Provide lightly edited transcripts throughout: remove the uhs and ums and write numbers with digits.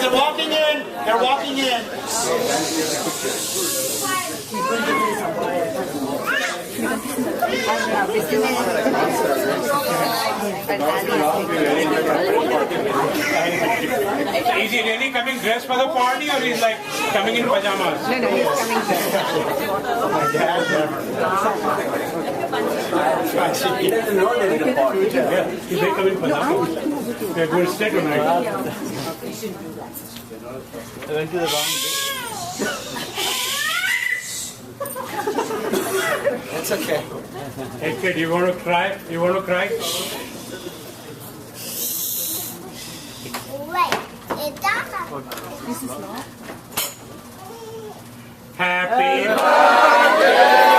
they're walking in. They're walking in. Is he really coming dressed for the party, or he's like coming in pajamas? No, he's coming dressed. He doesn't know they're in a party. Yeah, he may come in pajamas. They're going to stay tonight. I went to the wrong day. It's okay. Hey kid, you want to cry? You want to cry? Wait, it doesn't. This is not. Happy birthday!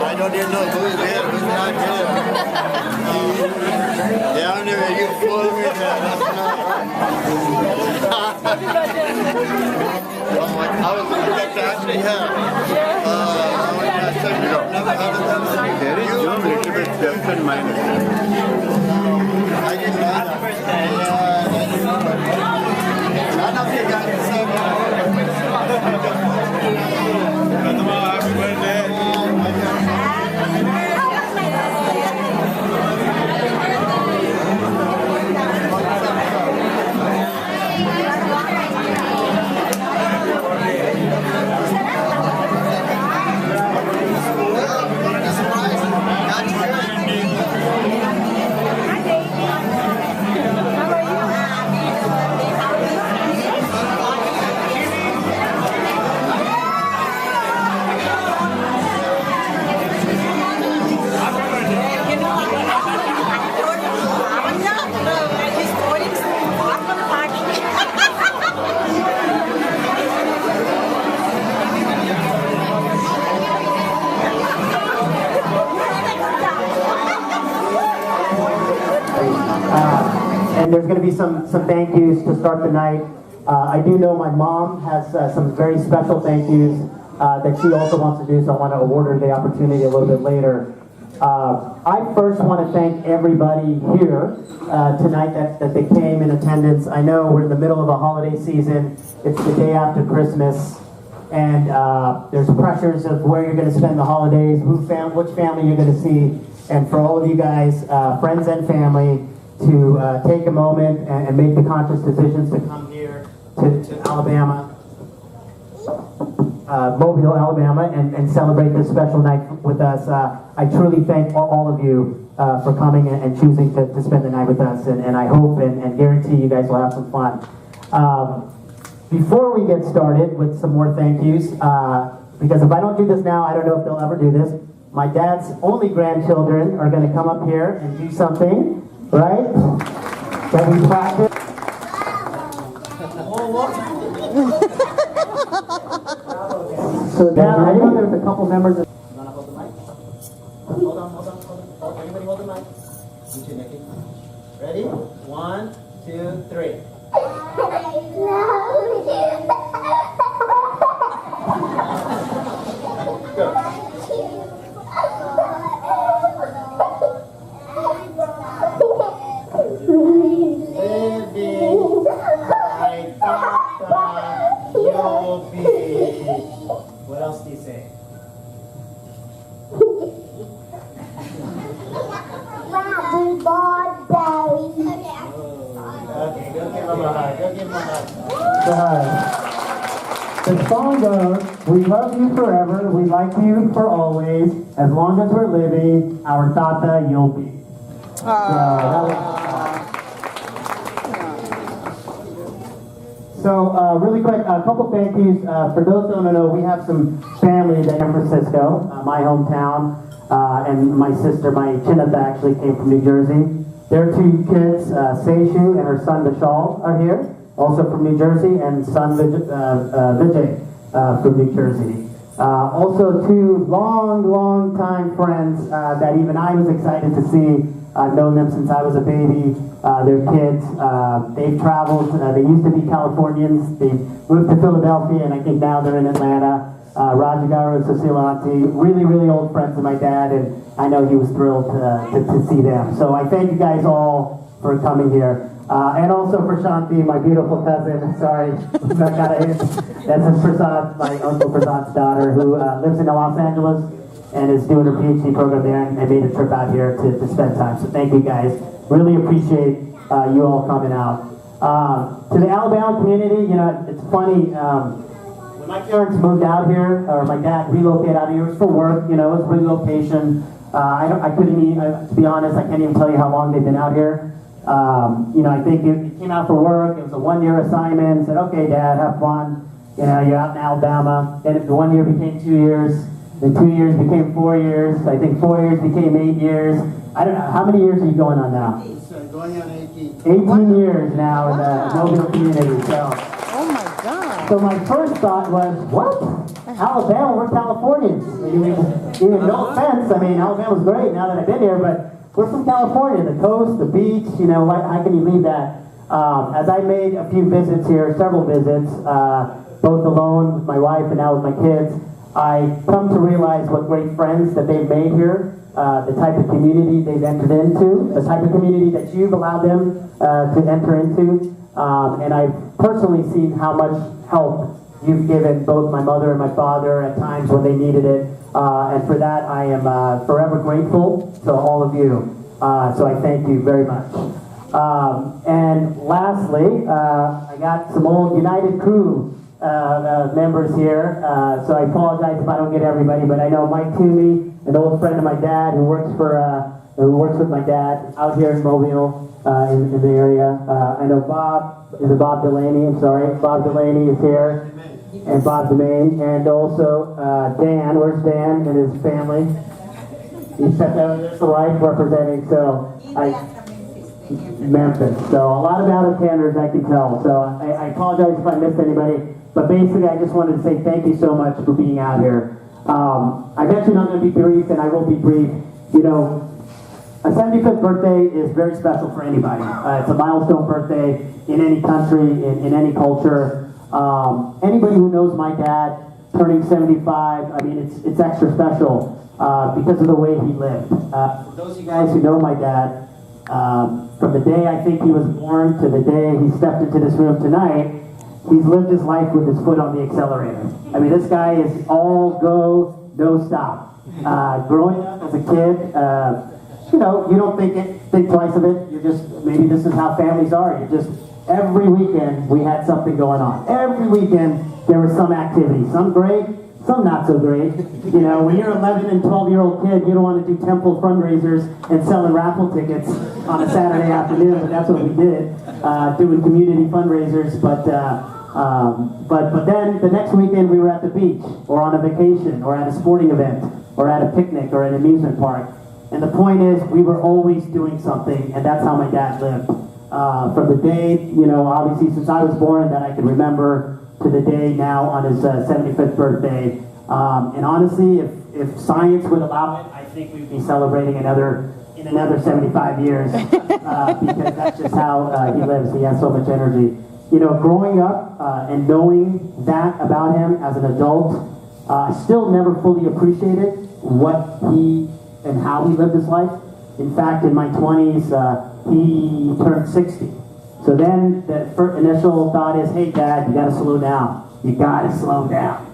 I don't even know who's here, who's not here. Down there, you fool me there. That's not right. Oh my, I was expecting to actually have. There is June little bit plus and minus. I didn't know that. None of you guys are so happy birthday. And there's going to be some thank yous to start the night. I do know my mom has some very special thank yous that she also wants to do, so I want to award her the opportunity a little bit later. I first want to thank everybody here tonight that they came in attendance. I know we're in the middle of a holiday season. It's the day after Christmas, and there's pressures of where you're going to spend the holidays, which family you're going to see, and for all of you guys, friends and family, to take a moment and make the conscious decisions to come here to Alabama. Mobile, Alabama, and celebrate this special night with us. I truly thank all of you for coming and choosing to spend the night with us, and I hope and guarantee you guys will have some fun. Before we get started with some more thank yous, because if I don't do this now, I don't know if they'll ever do this. My dad's only grandchildren are going to come up here and do something, right? That we practice. So now I know there's a couple members of... You want to hold the mic? Hold on. Everybody hold the mic. You too, Nikki. Ready? 1, 2, 3. Go. Living like Papa, you'll be. What else do you say? Happy birthday. Okay, go give him a hug. The song goes, we love you forever, we like you for always, as long as we're living, our tata you'll be. So really quick, a couple thank yous. For those who don't know, we have some family in San Francisco, my hometown, and my sister, my chinata actually came from New Jersey. Their 2 kids, Seishu and her son Vishal are here, also from New Jersey, and son Bday from New Jersey. Also 2 long time friends that even I was excited to see. I've known them since I was a baby. They're kids. They've traveled. They used to be Californians. They moved to Philadelphia, and I think now they're in Atlanta. Rajagaru, Susilanti, really old friends of my dad, and I know he was thrilled to see them. So I thank you guys all for coming here. And also for Shanti, my beautiful cousin. Sorry, I got a hint. That's Prasad, my Uncle Prasad's daughter, who lives in Los Angeles and is doing her PhD program there, and made a trip out here to spend time. So thank you guys. Really appreciate you all coming out. To the Alabama community, you know, it's funny, when my parents moved out here, or my dad relocated out here, it was for work, you know, it was relocation. I couldn't even, to be honest, I can't even tell you how long they've been out here. You know, I think it came out for work, it was a 1-year assignment, said, okay, Dad, have fun. You know, you're out in Alabama. Then the 1 year became 2 years. Then 2 years became 4 years. I think 4 years became 8 years. I don't know, how many years are you going on now? Going on 18. 18 years now in the Mobile community. So. Oh my God. So my first thought was, what? Alabama, we're Californians. Even no offense, I mean, Alabama's great now that I've been here, but we're from California, the coast, the beach, you know, how can you leave that? As I made a few visits here, several visits, both alone with my wife and now with my kids, I come to realize what great friends that they've made here, the type of community they've entered into, the type of community that you've allowed them to enter into. And I've personally seen how much help you've given both my mother and my father at times when they needed it. And for that, I am forever grateful to all of you. So I thank you very much. And lastly, I got some old United Crew members here. So I apologize if I don't get everybody, but I know Mike Toomey, an old friend of my dad who works with my dad out here in Mobile, in the area. I know Bob Delaney, I'm sorry. Bob Delaney is here. And Bob Demain. And also Dan, where's Dan and his family? He's sat there to the right representing, Memphis. So a lot of out-of-towners I can tell. So I apologize if I missed anybody. But basically I just wanted to say thank you so much for being out here. I mentioned I'm going to be brief, and I will be brief. You know, a 75th birthday is very special for anybody. It's a milestone birthday in any country, in any culture. Anybody who knows my dad turning 75. I mean, it's extra special because of the way he lived. For those of you guys who know my dad, from the day I think he was born to the day he stepped into this room tonight, he's lived his life with his foot on the accelerator. I mean, this guy is all go, no stop. Growing up as a kid, you know, you don't think twice of it. You're just, maybe this is how families are. You're just, every weekend we had something going on. Every weekend there was some activity. Some great, some not so great. You know, when you're an 11 and 12-year-old kid, you don't want to do temple fundraisers and selling raffle tickets on a Saturday afternoon, but that's what we did, doing community fundraisers. But then the next weekend we were at the beach, or on a vacation, or at a sporting event, or at a picnic, or an amusement park. And the point is, we were always doing something, and that's how my dad lived. From the day, you know, obviously since I was born that I can remember, to the day now on his 75th birthday. And honestly, if science would allow it, I think we'd be celebrating in another 75 years, because that's just how he lives. He has so much energy. You know, growing up and knowing that about him as an adult, I still never fully appreciated what he and how he lived his life. In fact, in my 20s, he turned 60. So then the first initial thought is, hey Dad, you gotta slow down. You gotta slow down.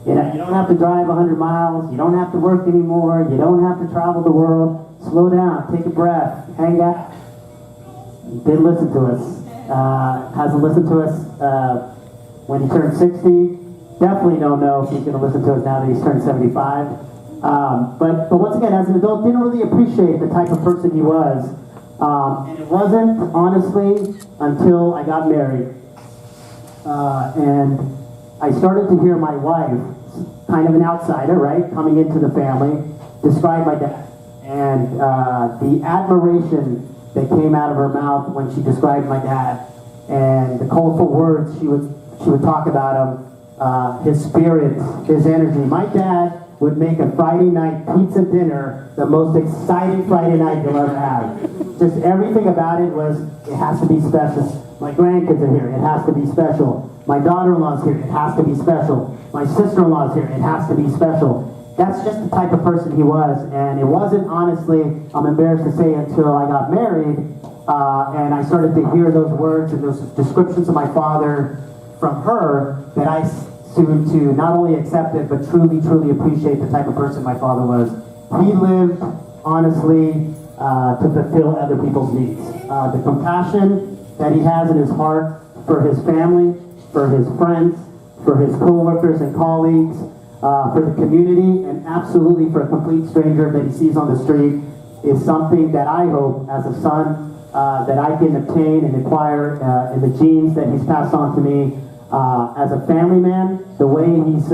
You know, you don't have to drive 100 miles. You don't have to work anymore. You don't have to travel the world. Slow down, take a breath, hang out. Didn't listen to us. Hasn't listened to us when he turned 60. Definitely don't know if he's gonna listen to us now that he's turned 75. But once again, as an adult, didn't really appreciate the type of person he was. And it wasn't, honestly, until I got married. And I started to hear my wife, kind of an outsider, right, coming into the family, describe my dad. And the admiration that came out of her mouth when she described my dad, and the colorful words she would talk about him, his spirit, his energy. My dad would make a Friday night pizza dinner the most exciting Friday night you'll ever have. Just everything about it was, it has to be special. My grandkids are here, it has to be special. My daughter-in-law's here, it has to be special. My sister-in-law's here, it has to be special. That's just the type of person he was, and it wasn't, honestly, I'm embarrassed to say, until I got married, and I started to hear those words and those descriptions of my father from her, that I soon to not only accept it, but truly, truly appreciate the type of person my father was. He lived, honestly, to fulfill other people's needs. The compassion that he has in his heart for his family, for his friends, for his co-workers and colleagues, for the community, and absolutely for a complete stranger that he sees on the street, is something that I hope, as a son, that I can obtain and acquire in the genes that he's passed on to me. As a family man, the way he's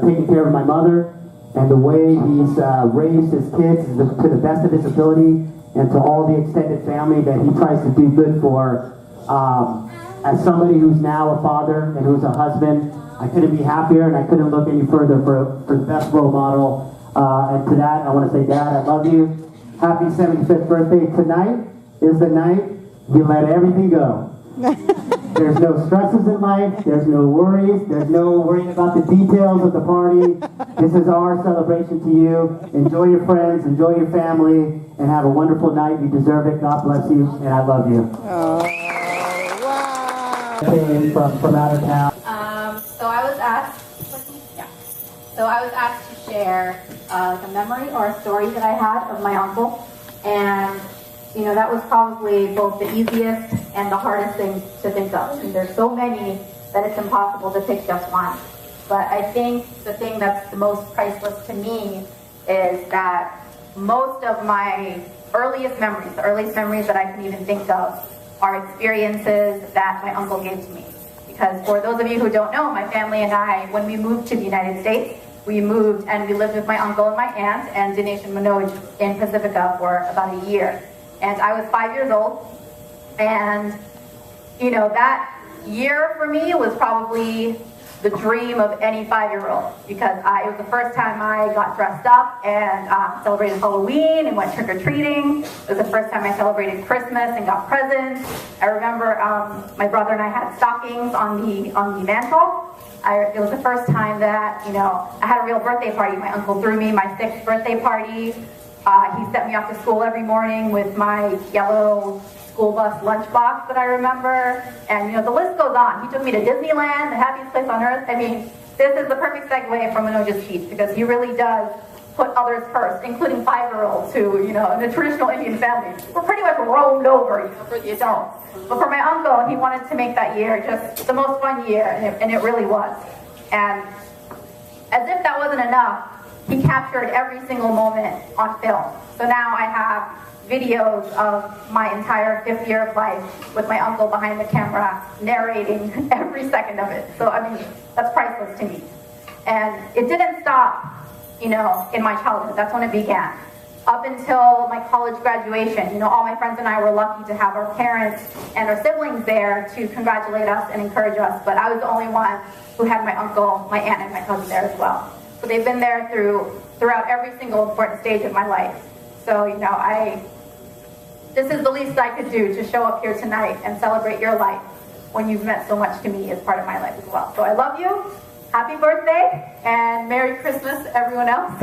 taken care of my mother, and the way he's raised his kids to the best of his ability, and to all the extended family that he tries to do good for. As somebody who's now a father and who's a husband, I couldn't be happier, and I couldn't look any further for the best role model. And to that, I want to say, Dad, I love you. Happy 75th birthday. Tonight is the night you let everything go. There's no stresses in life. There's no worries. There's no worrying about the details of the party. This is our celebration to you. Enjoy your friends, enjoy your family, and have a wonderful night. You deserve it. God bless you, and I love you. Oh, wow. Came from out of town. So I was asked to share a memory or a story that I had of my uncle, and you know, that was probably both the easiest and the hardest thing to think of. And there's so many that it's impossible to pick just one. But I think the thing that's the most priceless to me is that most of my earliest memories, the earliest memories that I can even think of, are experiences that my uncle gave to me. Because for those of you who don't know, my family and I, when we moved to the United States, we moved and we lived with my uncle and my aunt and Dinesh and Manoj in Pacifica for about a year. And I was 5 years old, and you know, that year for me was probably the dream of any 5-year-old, because it was the first time I got dressed up and celebrated Halloween and went trick-or-treating. It was the first time I celebrated Christmas and got presents. I remember my brother and I had stockings on the mantle, It was the first time that, you know, I had a real birthday party. My uncle threw me my 6th birthday party. He sent me off to school every morning with my yellow school bus lunchbox that I remember. And, you know, the list goes on. He took me to Disneyland, the happiest place on earth. I mean, this is the perfect segue from Manoj's speech, because he really does put others first, including 5-year-olds who, you know, in the traditional Indian family, were pretty much roamed over, you know, for the adults. But for my uncle, he wanted to make that year just the most fun year, and it really was. And as if that wasn't enough, he captured every single moment on film. So now I have videos of my entire 5th year of life with my uncle behind the camera narrating every second of it. So, I mean, that's priceless to me. And it didn't stop, you know, in my childhood. That's when it began. Up until my college graduation, you know, all my friends and I were lucky to have our parents and our siblings there to congratulate us and encourage us. But I was the only one who had my uncle, my aunt, and my cousin there as well. So they've been there throughout every single important stage of my life. So, you know, this is the least I could do, to show up here tonight and celebrate your life when you've meant so much to me as part of my life as well. So I love you. Happy birthday and Merry Christmas, everyone else.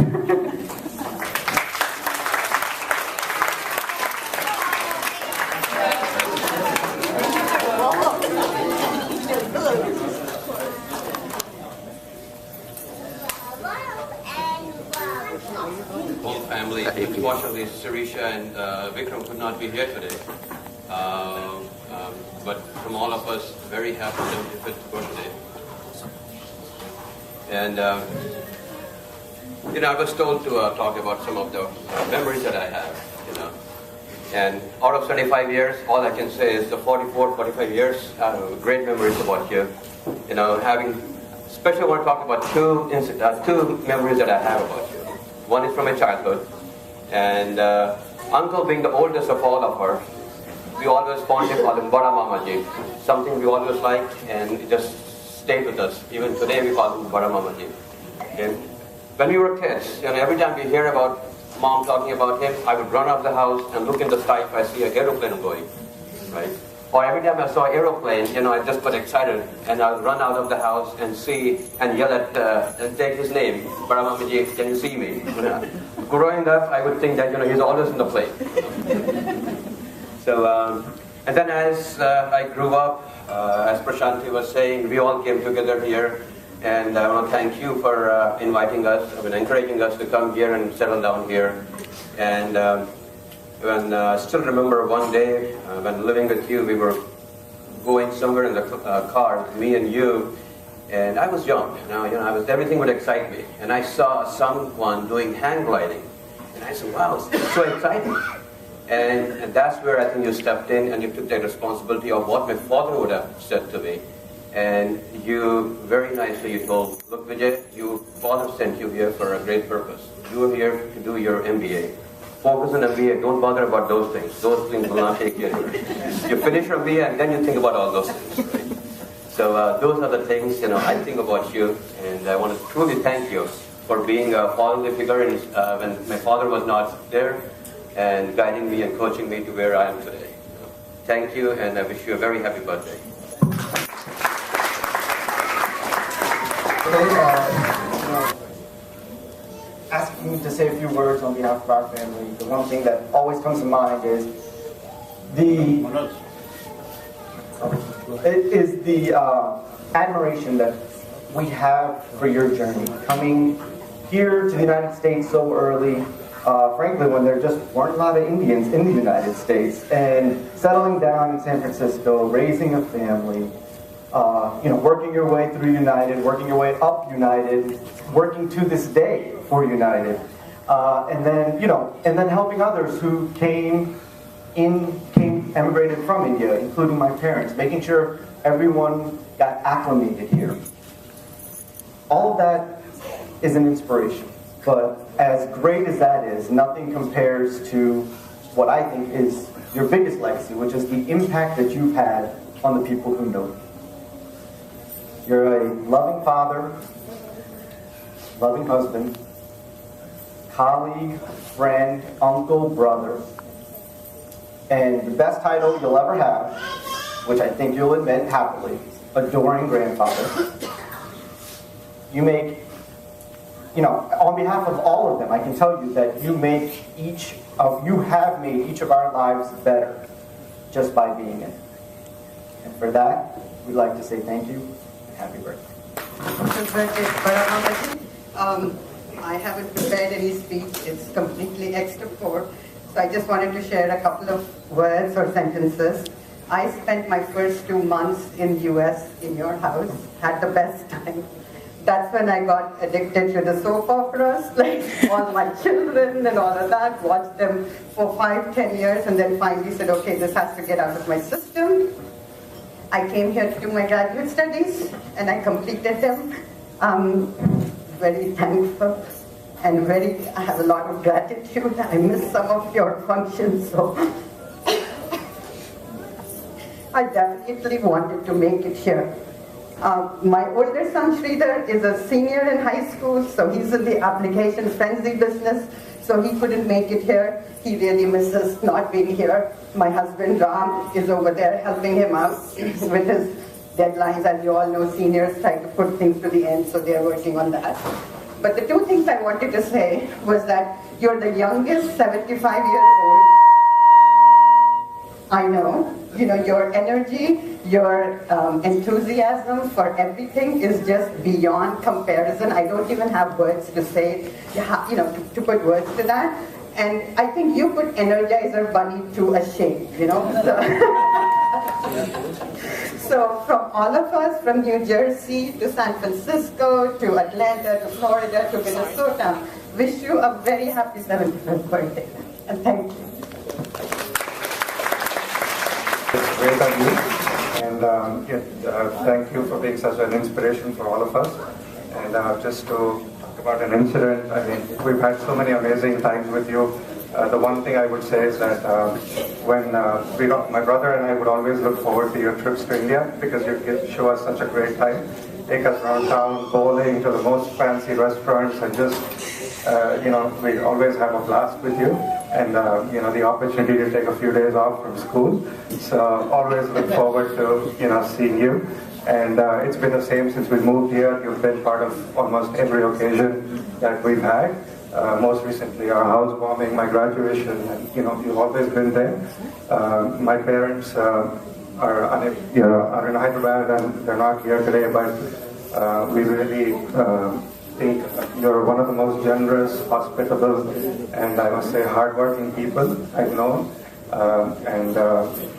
Whole family. Unfortunately, Sirisha and Vikram could not be here today. But from all of us, very happy 75th birthday. And you know, I was told to talk about some of the memories that I have. You know, and out of 75 years, all I can say is the 45 years, great memories about you. You know, especially I want to talk about two memories that I have about you. One is from my childhood, and Uncle being the oldest of all of us, we always wanted to call him Bada Mamaji, something we always liked, and it just stayed with us. Even today we call him Bada Mamaji. Okay? When we were kids, you know, every time we hear about Mom talking about him, I would run out of the house and look in the sky if I see an aeroplane going, right? Or every time I saw an aeroplane, you know, I just got excited and I would run out of the house and see and yell at and take his name, Bada Mamaji, can you see me? You know, growing up, I would think that, you know, he's always in the plane. So, and then as I grew up, as Prashanti was saying, we all came together here, and I want to thank you for inviting us, encouraging us to come here and settle down here. And I still remember one day when living with you, we were going somewhere in the car, me and you, and I was young. Everything would excite me, and I saw someone doing hang gliding, and I said, "Wow, it's so exciting!" And that's where I think you stepped in and you took the responsibility of what my father would have said to me. And you very nicely you told, "Look, Vijay, your father sent you here for a great purpose. You are here to do your MBA. Focus on MBA. Don't bother about those things. Those things will not take you anywhere. You finish your MBA and then you think about all those things." Right? So those are the things, you know, I think about you, and I want to truly thank you for being a fatherly figure when my father was not there, and guiding me and coaching me to where I am today. Thank you, and I wish you a very happy birthday. Asking me to say a few words on behalf of our family, the one thing that always comes to mind is the admiration that we have for your journey. Coming here to the United States so early, frankly, when there just weren't a lot of Indians in the United States, and settling down in San Francisco, raising a family, working your way through United, working your way up United, working to this day for United, and then helping others who emigrated from India, including my parents, making sure everyone got acclimated here. All of that is an inspiration. But as great as that is, nothing compares to what I think is your biggest legacy, which is the impact that you've had on the people who know you. You're a loving father, loving husband, colleague, friend, uncle, brother, and the best title you'll ever have, which I think you'll admit happily, adoring grandfather. You make, on behalf of all of them, I can tell you that you have made each of our lives better just by being in. And for that, we'd like to say thank you and happy birthday. I haven't prepared any speech. It's completely extra-poor. So I just wanted to share a couple of words or sentences. I spent my first 2 months in US in your house, had the best time. That's when I got addicted to the soap operas, like all my children and all of that, watched them for 5-10 years, and then finally said, okay, this has to get out of my system. I came here to do my graduate studies, and I completed them. I'm very thankful and I have a lot of gratitude. I miss some of your functions, so I definitely wanted to make it here. My older son, Sridhar, is a senior in high school, so he's in the application frenzy business, so he couldn't make it here. He really misses not being here. My husband, Ram, is over there helping him out with his deadlines. As you all know, seniors try to put things to the end, so they're working on that. But the 2 things I wanted to say was that you're the youngest 75-year-old I know. Your energy, your enthusiasm for everything is just beyond comparison. I don't even have words to say, to put words to that. And I think you put Energizer Bunny to a shame, So from all of us, from New Jersey to San Francisco to Atlanta to Florida to Minnesota, wish you a very happy 75th birthday. And thank you. It's great of you, and thank you for being such an inspiration for all of us. And just to talk about an incident, we've had so many amazing times with you. The one thing I would say is that when my brother and I would always look forward to your trips to India, because you show us such a great time. Take us around town, bowling, to the most fancy restaurants, and just, we always have a blast with you. And, the opportunity to take a few days off from school. So always look forward to, seeing you. And it's been the same since we moved here. You've been part of almost every occasion that we've had. Most recently our housewarming, my graduation, and you've always been there. My parents are in Hyderabad and they're not here today, but we really think you're one of the most generous, hospitable, and I must say hardworking people I've known. And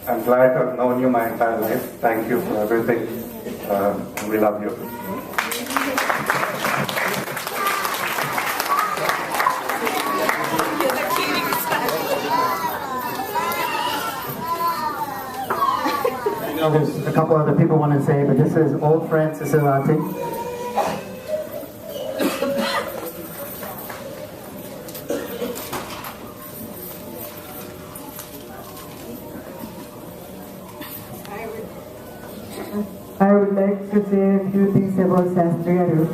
I'm glad to have known you my entire life. Thank you for everything. We love you. There's a couple other people want to say, but this is old friend Cicerati. I would like to say a few things about Sastry Aru.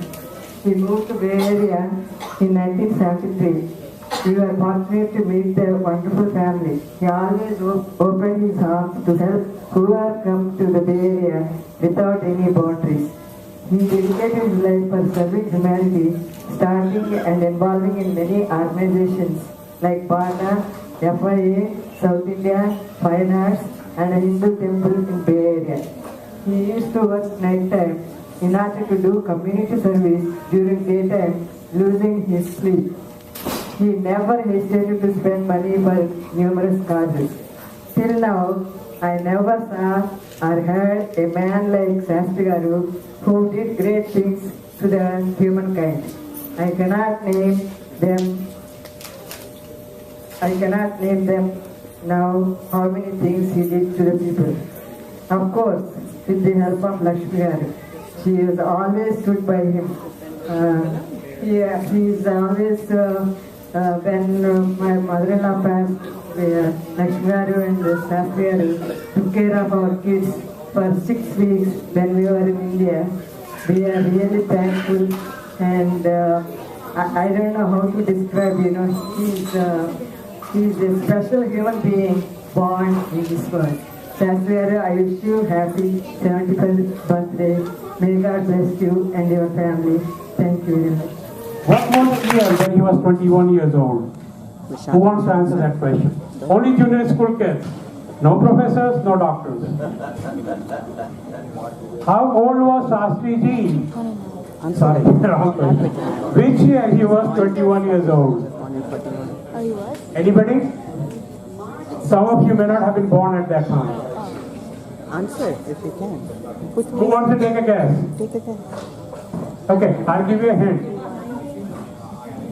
He moved to Bay Area in 1973. We were fortunate to meet their wonderful family. He always opened his arms to help whoever come to the Bay Area without any boundaries. He dedicated his life for serving humanity, starting and involving in many organizations like BATA, FIA, South India, Fine Arts, and a Hindu temple in Bay Area. He used to work night time in order to do community service during daytime, losing his sleep. He never hesitated to spend money for numerous causes. Till now, I never saw or heard a man like Sastry Garu who did great things to the humankind. I cannot name them now how many things he did to the people. Of course, with the help of Lakshmi Garu. She has always stood by him. He is always, when my mother-in-law passed, Lakshmi Garu and Sastry Garu took care of our kids for 6 weeks when we were in India. We are really thankful, and I don't know how to describe, he's a special human being born in this world. Sastry Garu, I wish you happy 75th birthday. May God bless you and your family. Thank you very much. What was the year when he was 21 years old? Who wants to answer that question? Only junior school kids. No professors, no doctors. How old was Sastry ji? I'm sorry, wrong question. Which year he was 21 years old? Anybody? Some of you may not have been born at that time. Answer if you can. Who wants to take a guess? Take a guess. Okay, I'll give you a hint.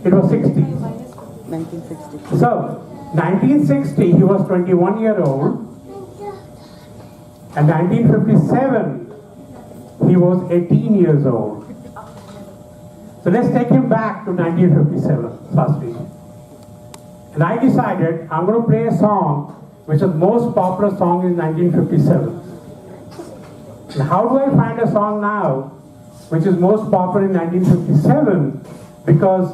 It was 60. 1960. So, 1960, he was 21 years old. And 1957, he was 18 years old. So let's take him back to 1957, Sastry. And I decided I'm going to play a song which is the most popular song in 1957. And how do I find a song now which is most popular in 1957? Because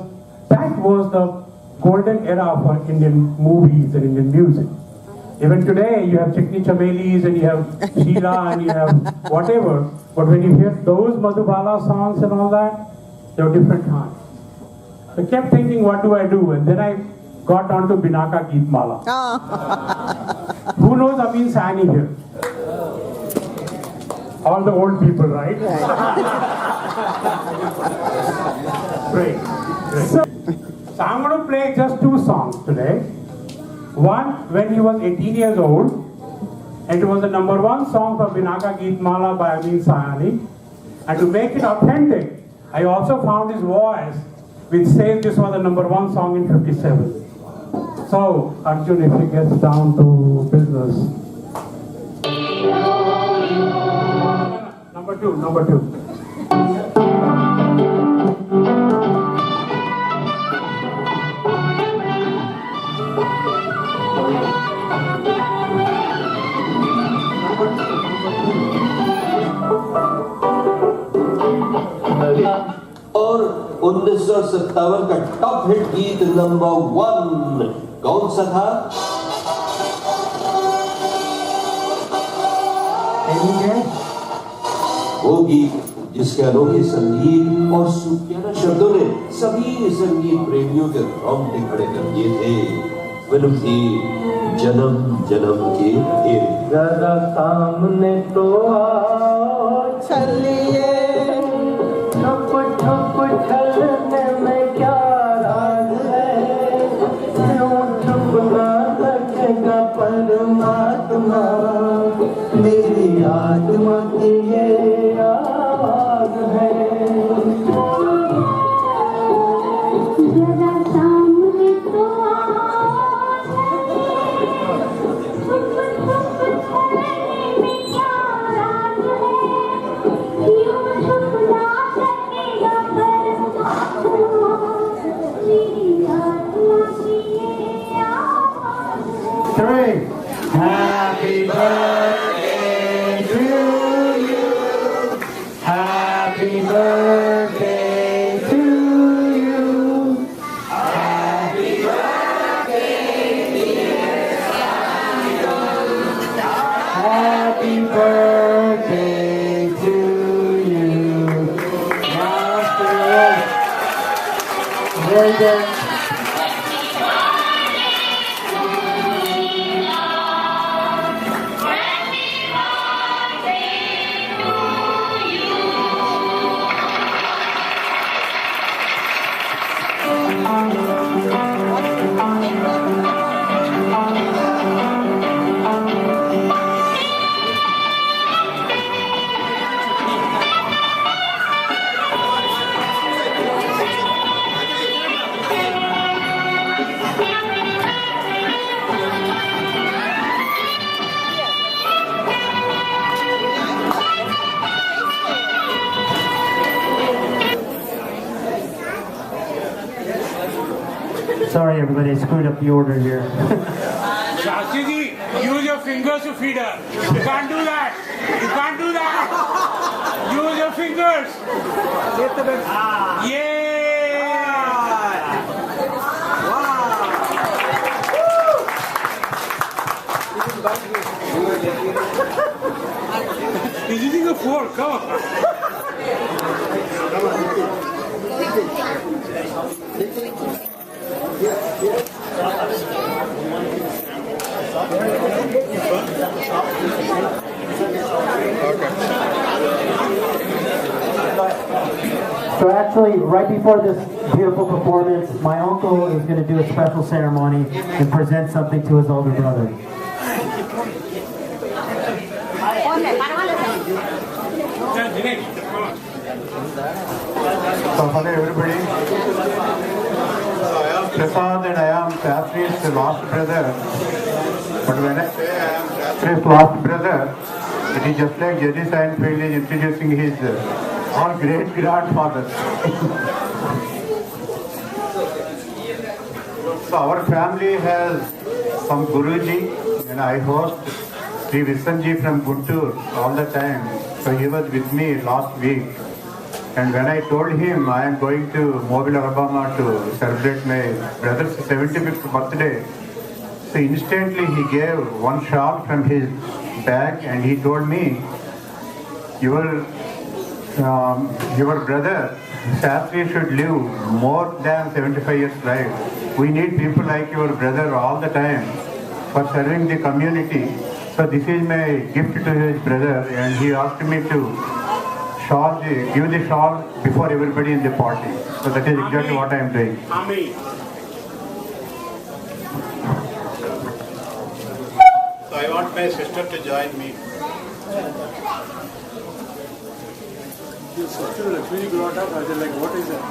that was the golden era for Indian movies and Indian music. Even today you have Chikni Chamelis and you have Sheila and you have whatever. But when you hear those Madhubala songs and all that, they're different times. So I kept thinking, what do I do? And then I got on to Binaka Geet Mala. Who knows Amin Sani here? All the old people, right? Great. So I'm going to play just two songs today. One, when he was 18 years old, and it was the #1 song for Binaka Geet Mala by Amin Sani. And to make it authentic, I also found his voice, which says this was the #1 song in 57. So, Arjun, if he gets down to business. Number two. और 1957 का top hit गीत #1 कौन सा था? वो गीत जिसके अनोखे संगीत और सुप्यारा शब्दों ने सभी संगीत प्रेमियों के रोंगटे खड़े कर दिए थे। फिल्म थी जन्म जन्म के तेरे। जरा सामने तो आओ चलिए, ठुप ठुप चलने में क्या राज है, क्यों ठुप ना सकेगा परमात्मा, मेरी आत्मा की ये आवाज है। Happy birthday to you. Happy birthday to you. Happy birthday, dear Samuel. Happy birthday to you. Master. Very good. Sorry, everybody, I screwed up the order here. Sastry ji, use your fingers to feed her. You can't do that. You can't do that. Use your fingers. He's using a fork. Come on. So actually, right before this beautiful performance, my uncle is going to do a special ceremony and present something to his older brother. So hello everybody. I am Prasad and I am Sastry's lost brother. But when I say I am Sastry's lost brother, it is just like Jerry Seinfeld is introducing his all great grandfathers. So our family has some Guruji and I host Sri Visanji from Guntur all the time. So he was with me last week. And when I told him I am going to Mobile, Alabama to celebrate my brother's 75th birthday, so instantly he gave one shawl from his bag and he told me, your brother Sastry should live more than 75 years life. We need people like your brother all the time for serving the community. So this is my gift to his brother, and he asked me to give the shawl before everybody in the party. So that is exactly what I am doing. So I want my sister to join me. Your sister actually brought up, I was like, what is that?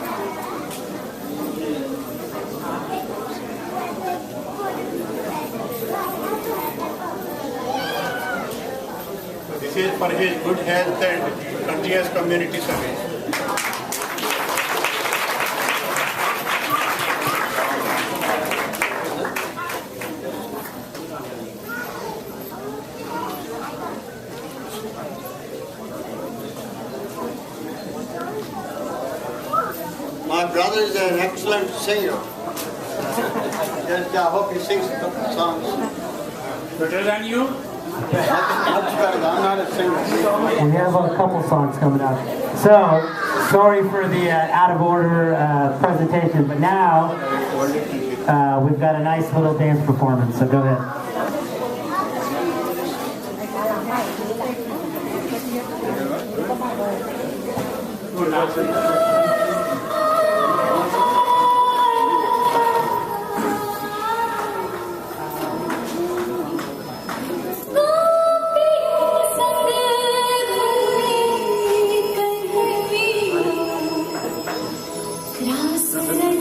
This is for his good health and continuous community service. My brother is an excellent singer. Just, I hope he sings a couple of songs. Better than you? Much better. I'm not a singer. We have a couple songs coming up. So, sorry for the out of order presentation, but now we've got a nice little dance performance, so go ahead.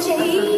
Baby,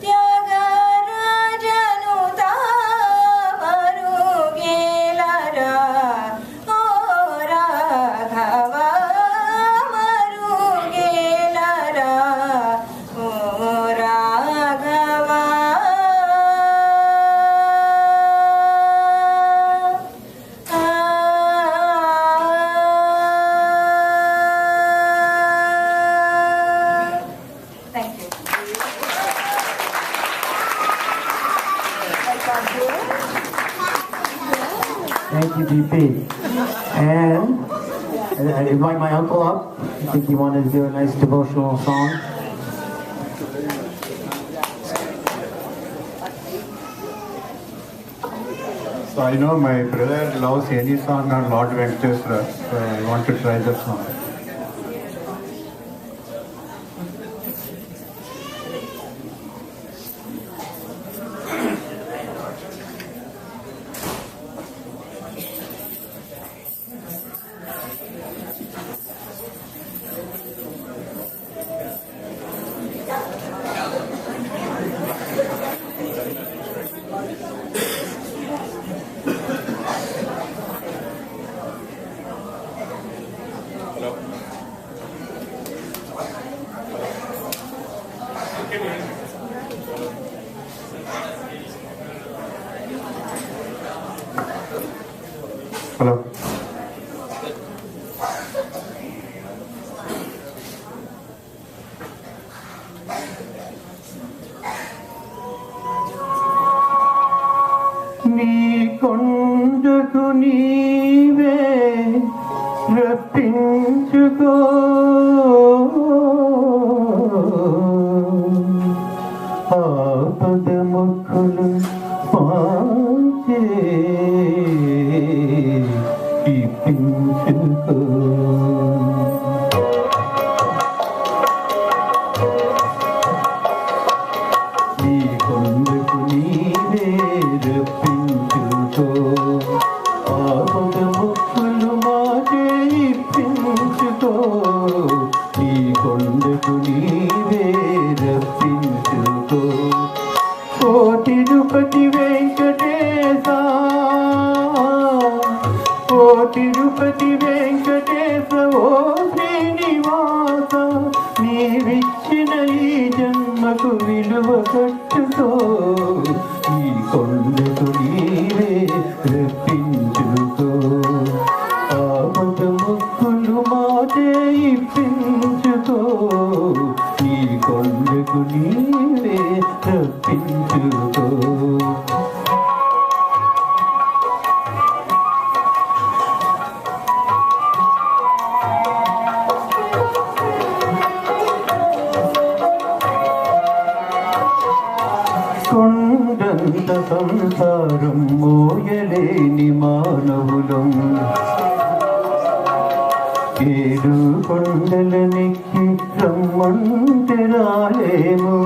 ತ್ಯಾಗ Thank you, DP. And I invite my uncle up. I think he wanted to do a nice devotional song. So I know my brother loves any song on Lord Venkateswara, so I want to try that song. Hello. నీ కొండకు నీవే రప్పించుకో ఆపద ముక్కులు పాచే ఇప్పించుకో నీ కొండకు నీవే రప్పించుకో ఆపద ముక్కులు మాచే ఇప్పించుకో నీ కొండకు నీవే రప్పించుకో ఓ తిరుపతి వెంకటేశ ఓ తిరుపతి వెంకటేశ ఓ శ్రీనివాస నీవిచ్చిన ఈ జన్మకు విలువ కట్టుకో ఈ కొండకు నీవే రప్పించుకో ఆపద ముక్కులు మాటే ఇప్పించుకో ఈ కొండకు నీవే రప్పించుకో కొండంత సంసారం మోయలేని మానవులం ఏడు కొండలనికి రమ్మంటే రాలేము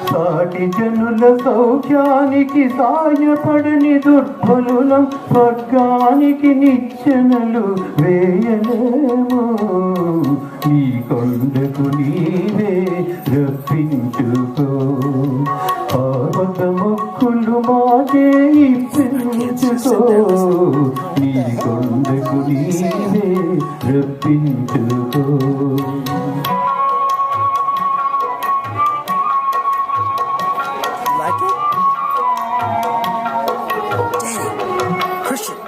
సాటి జనుల సౌఖ్యానికి సాయపడని దుర్బలులం స్వర్గానికి నిచ్చెనలు వేయలేము ఈ కొండకు నీవే రప్పించుకో ఆపద మొక్కులు మాటే ఇప్పించుకో ఈ కొండకు నీవే రప్పించుకో Like it? Dang, Christian.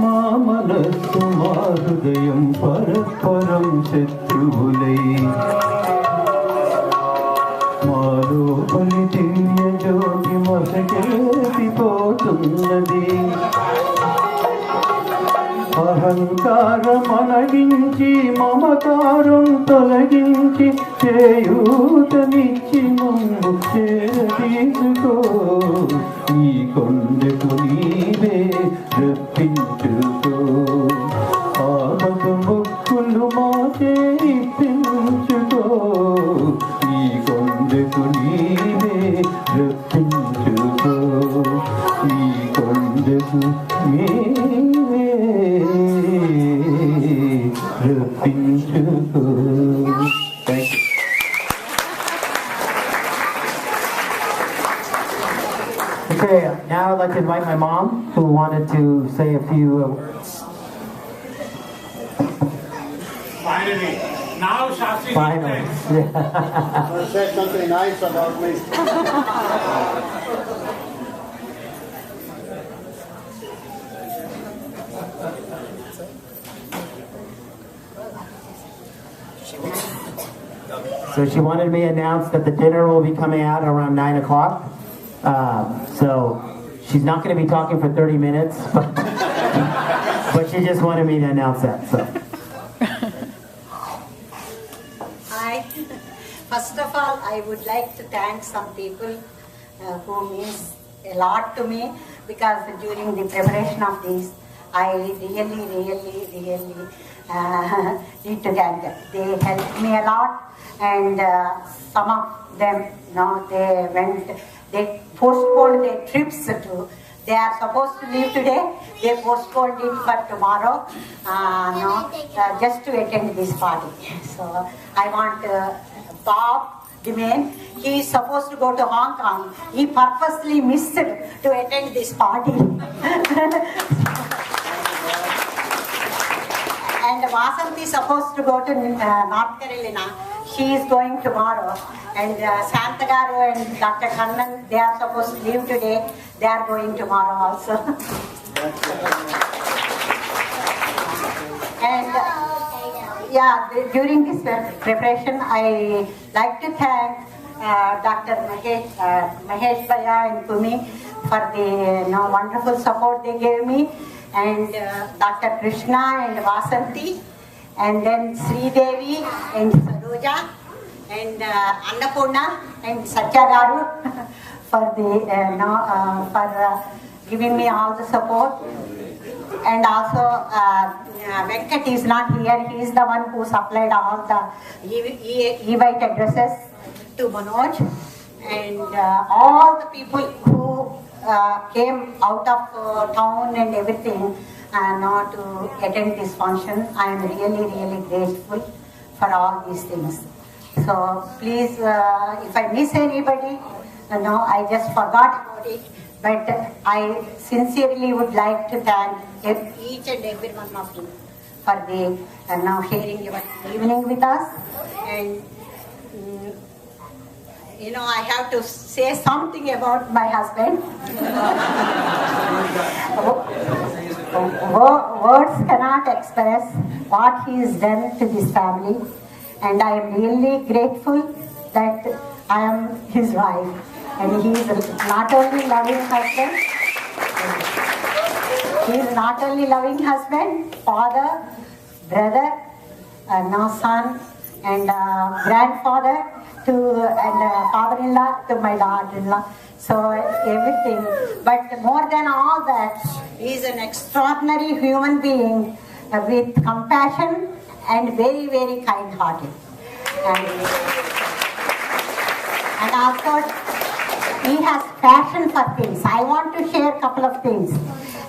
మా మనస్సు మా హృదయం పరస్పరం శత్రువులై మాలో పలి దివ్య జ్యోతి మసకేసిపోతున్నది అహంకారం అనగించి మమకారం తొలగించి చేయూతనిచ్చి మమ్ము చేరదీసుకో ఈ కొండకు నీవే రప్పించుకో ఆపద మొక్కులు మాటే ఇప్పించుకో ఈ కొండకు నీవే రప్పించుకో ఈ కొండకు నీవే రప్పించుకో. Thank you. Okay, now I'd like to invite my mom, who wanted to say a few words. Finally, now Shastri. Finally. Want to say something nice about me? So she wanted me to announce that the dinner will be coming out around 9 o'clock. So she's not going to be talking for 30 minutes, but she just wanted me to announce that. So. Hi. First of all, I would like to thank some people who means a lot to me, because during the preparation of this, I really need to thank them. They helped me a lot, and some of them, they postponed their trips to. They are supposed to leave today. They postponed it for tomorrow, just to attend this party. So I want Bob Dimane. He is supposed to go to Hong Kong. He purposely missed to attend this party. And Vasanti is supposed to go to North Carolina. She is going tomorrow. And Santagaru and Dr. Kannan, they are supposed to leave today. They are going tomorrow also. And during this preparation, I like to thank Dr. Mahesh Bhaiya and Kumi for the wonderful support they gave me, and Dr. Krishna and Vasanti, and then Sri Devi and Saroja and Annapurna and Satya Garu for the giving me all the support. And also Venkat is not here. He is the one who supplied all the e-bike addresses to Manoj, and all the people who came out of town and everything to attend this function. I am really grateful for all these things. So please, if I miss anybody, I just forgot about it. But I sincerely would like to thank each and every one of you for the sharing your evening with us. And I have to say something about my husband. Words cannot express what he has done to this family, and I am really grateful that I am his wife. And he is not only loving husband, father, brother, son, and grandfather and father-in-law to my daughter-in-law. So everything. But more than all that, he is an extraordinary human being with compassion and very kind-hearted. And also, he has passion for things. I want to share a couple of things.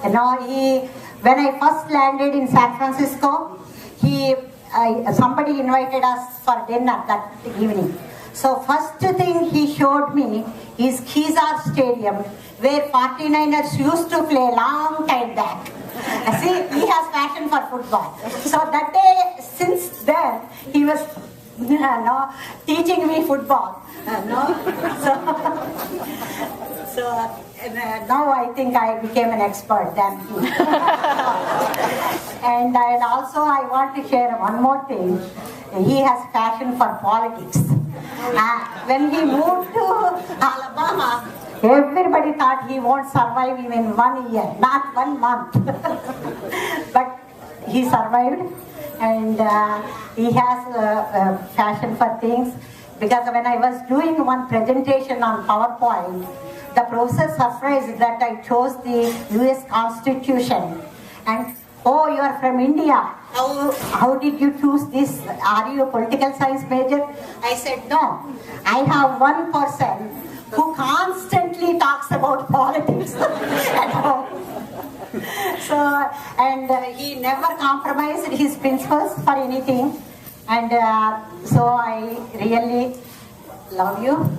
When I first landed in San Francisco, somebody invited us for dinner that evening. So first thing he showed me is Kezar Stadium, where 49ers used to play long time back. See, he has passion for football. So that day, since then, he was teaching me football. So now I think I became an expert than he. And also I want to share one more thing. He has passion for politics. When he moved to Alabama, everybody thought he won't survive even 1 year, not 1 month. But he survived, and he has a passion for things. Because when I was doing one presentation on PowerPoint, the professor surprised that I chose the US Constitution. And, oh, you are from India. How did you choose this? Are you a political science major? I said, no. I have one person who constantly talks about politics at home. So, and he never compromised his principles for anything. And so I really love you,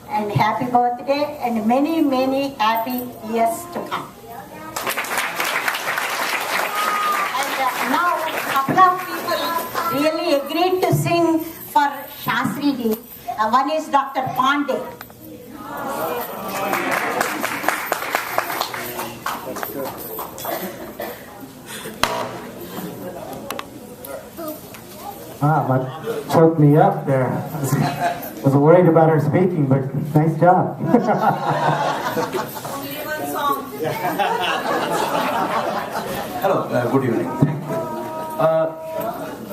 and happy birthday, and many happy years to come. And now a couple of people really agreed to sing for Sastry ji. One is Dr. Pandey. Wow, that choked me up there. I was worried about her speaking, but nice job. Hello, good evening. Thank you.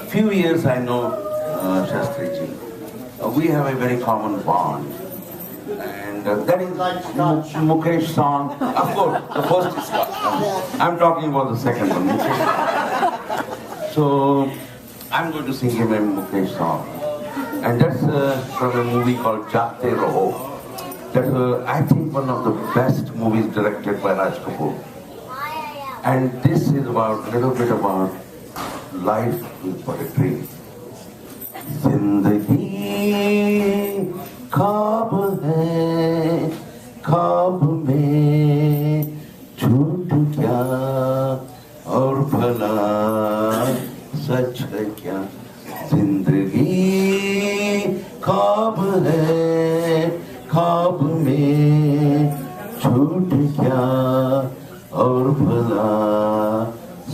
Few years I know Sastry ji. We have a very common bond. And that is Mukesh song. Of course, the first is I'm talking about the second one, Mukesh. So, I'm going to sing him a Mukesh song. And that's from a movie called Jagte Raho. That's, I think, one of the best movies directed by Raj Kapoor. And this is about, a little bit about life in poetry. Zindagi ख्वाब है ख्वाब में झूठ क्या और भला सच है क्या जिंदगी ख्वाब है ख्वाब में झूठ क्या और भला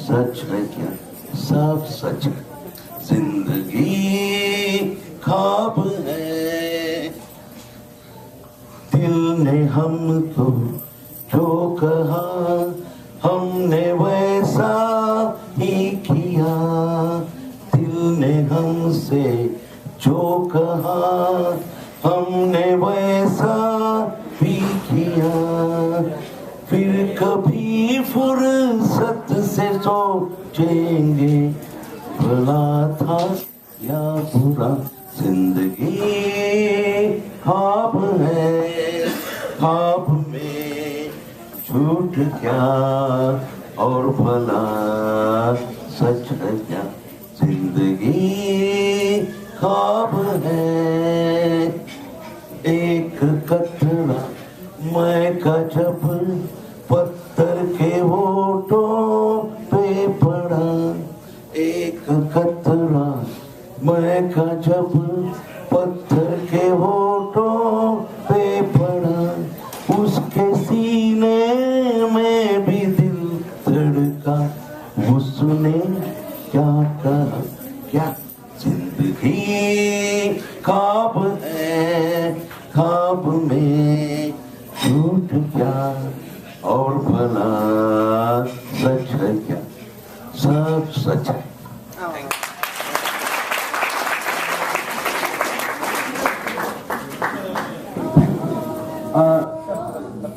सच है क्या सब सच है जिंदगी ख्वाब है दिल ने हमको जो कहा हमने वैसा ही किया दिल ने हमसे जो कहा हमने वैसा भी किया फिर कभी फुर्सत से सोचेंगे भला था या बुरा जिंदगी ख्वाब है ख्वाब में झूठ क्या और भला सच है क्या जिंदगी ख्वाब है एक कतरा मैं का जब पत्थर के होठों पे पड़ा एक कतरा मैं का जब पत्थर के होठों पे पड़ा उसके सीने में भी दिल धड़का उसने क्या कहा क्या जिंदगी ख्वाब है ख्वाब में झूठ क्या और भला सच है क्या सब सच है A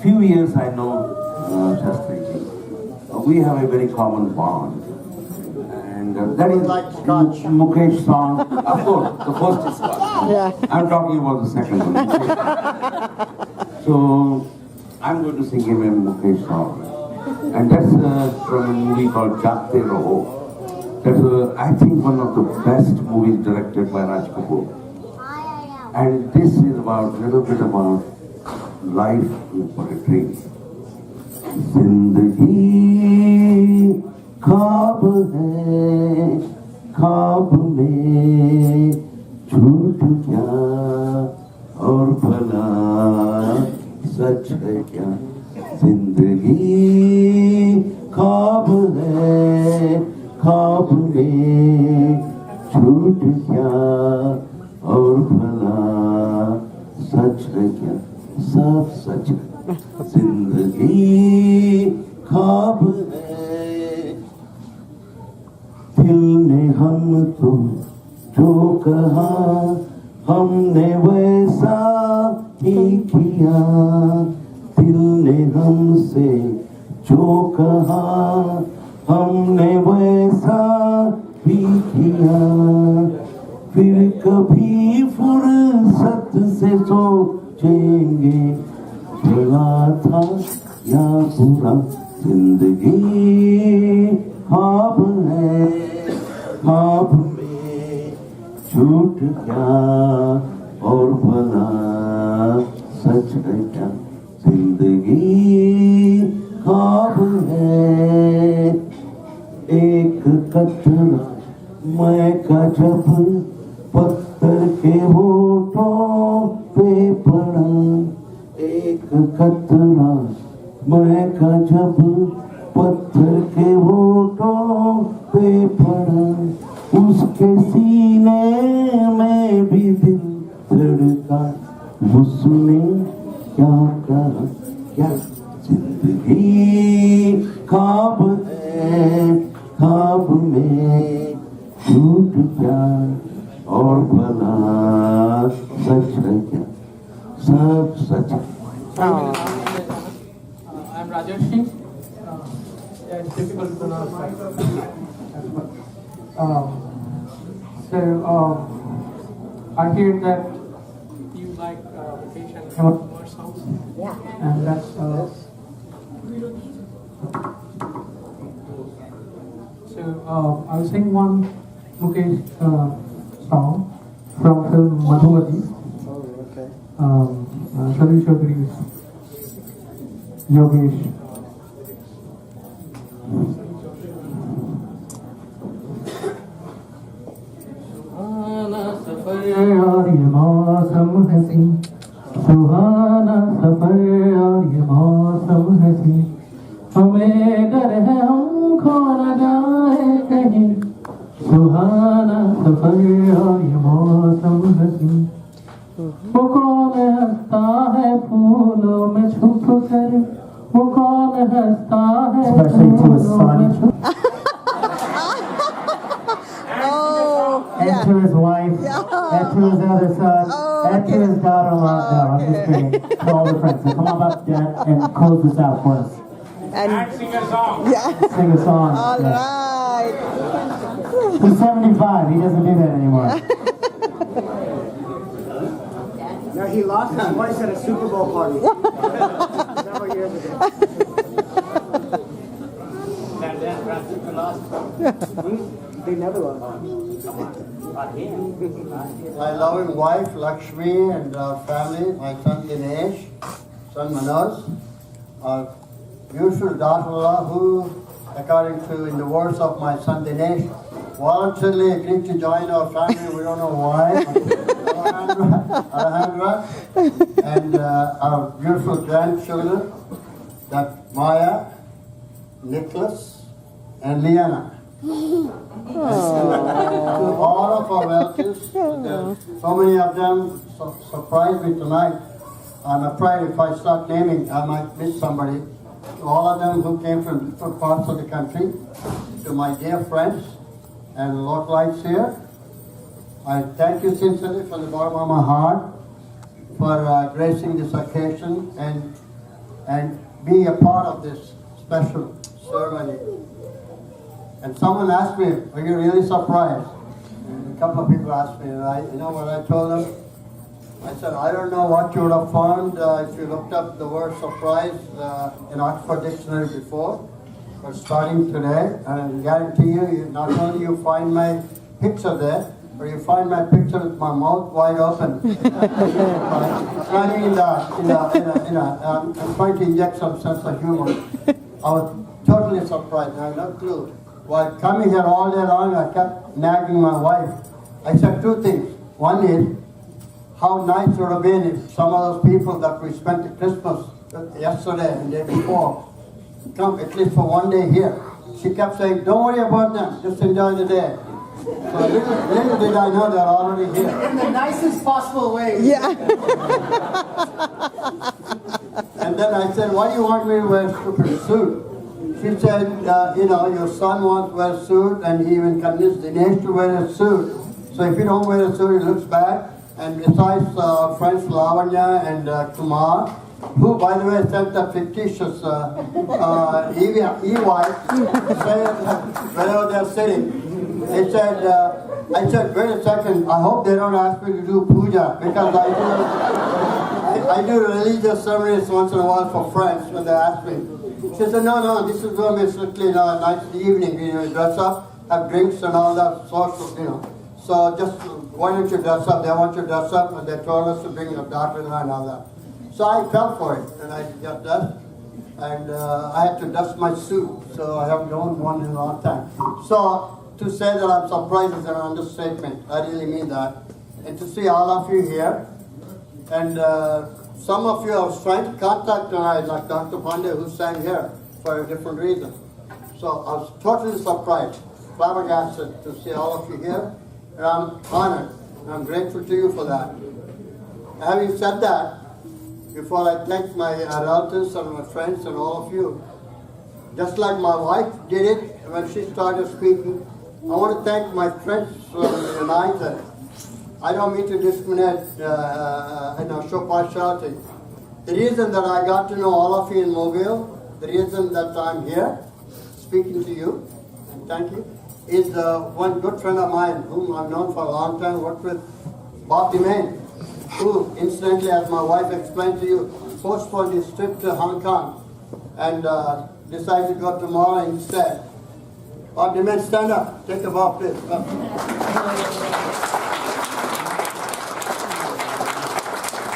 few years I know Sastry ji. We have a very common bond. And that is Mukesh song. Of course, the first is I'm talking about the second one. So, I'm going to sing him a Mukesh song. And that's from a movie called Jagte Raho. That's, I think, one of the best movies directed by Raj Kapoor. And this is about, a little bit about life in poetry. जिंदगी ख्वाब है ख्वाब में झूठ क्या और भला सच है क्या जिंदगी ख्वाब है ख्वाब में झूठ क्या और भला सच है क्या सब सच है जिंदगी ख्वाब है दिल ने हमको जो कहा हमने वैसा ही किया दिल ने हमसे जो कहा हमने वैसा भी किया फिर कभी फुर्सत से सोचेंगे भला था या बुरा जिंदगी ख्वाब है ख्वाब में झूठ क्या और भला सच है क्या जिंदगी ख्वाब है एक कतरा मैं का जब पत्थर के होठों पे पड़ा एक कतरा मैं का जब पत्थर के होठों पे पड़ा उसके सीने का उसमें क्या कर क्या जिंदगी ख्वाब है ख्वाब में झूठ क्या और भला सच है क्या सब सच है I'm Rajesh. It's difficult to pronounce. I hear that you like vacation March songs. Yeah. And that's I'll sing one Mukesh song from film Madhumati. Shari Chaudhary's Yogesh. और ये मौसम हसी सुहाना सफर और ये मौसम हसी हमें डर है हम खो न जाए कहीं सुहाना सफर और ये मौसम हसी वो कौन हंसता है फूलों में छुप कर वो कौन हंसता है फूलों में छुप And to his wife, and to his other son, and to his daughter-in-law. No, I'm just kidding. To all the friends. So come on up, Dad, and close this out for us. And sing a song. Yeah. Sing a song. All right. He's 75. He doesn't do that anymore. No, he lost his voice at a Super Bowl party several years ago. They never lost. My loving wife Lakshmi and family, my son Dinesh, son Manoj, our beautiful daughter-in-law who, according to in the words of my son Dinesh, voluntarily agreed to join our family. We don't know why. Alejandra, and our beautiful grandchildren, that Maya, Nicholas, and Lianna. To all of our relatives, so many of them surprised me tonight. I'm afraid if I start naming, I might miss somebody. To all of them who came from different parts of the country, to my dear friends and localites here, I thank you sincerely from the bottom of my heart for gracing this occasion and being a part of this special ceremony. And someone asked me, "Are you really surprised?" And a couple of people asked me, and you know what I told them? I said, I don't know what you would have found if you looked up the word surprise in Oxford Dictionary before, but starting today, and I guarantee you, not only you find my picture there, but you find my picture with my mouth wide open. Smiling I'm trying to inject some sense of humor. I was totally surprised. I had no clue. While coming here all day long, I kept nagging my wife. I said two things. One is, how nice it would have been if some of those people that we spent the Christmas yesterday and the day before come at least for one day here. She kept saying, don't worry about them, just enjoy the day. So little did I know they're already here. In the nicest possible way. Yeah. And then I said, why do you want me to wear a stupid suit? She said, your son wants to wear a suit, and he even convinced Dinesh to wear a suit. So if you don't wear a suit, it looks bad. And besides friends Lavanya and Kumar, who, by the way, sent a fictitious e-wife, wherever they're sitting, they said, I said, wait a second, I hope they don't ask me to do puja, because I do religious ceremonies once in a while for friends when they ask me. She said, no, this is going to be strictly a nice evening, dress up, have drinks and all that social, So just, why don't you dress up? They want you to dress up, and they told us to bring your daughter-in-law and all that. So I fell for it, and I got dressed, and I had to dust my suit, so I haven't worn one in a long time. So to say that I'm surprised is an understatement. I really mean that. And to see all of you here, and some of you I was trying to contact tonight, like Dr. Pandey, who sang here for a different reason. So I was totally surprised, flabbergasted to see all of you here. And I'm honored, and I'm grateful to you for that. Having said that, before I thank my relatives and my friends and all of you, just like my wife did it when she started speaking, I want to thank my friends from the United. I don't mean to discriminate, show partiality. The reason that I got to know all of you in Mobile, the reason that I'm here speaking to you, and thank you, is one good friend of mine whom I've known for a long time, worked with, Bday, who, incidentally, as my wife explained to you, postponed his trip to Hong Kong and decided to go tomorrow instead. Bday, stand up. Take a bow, please.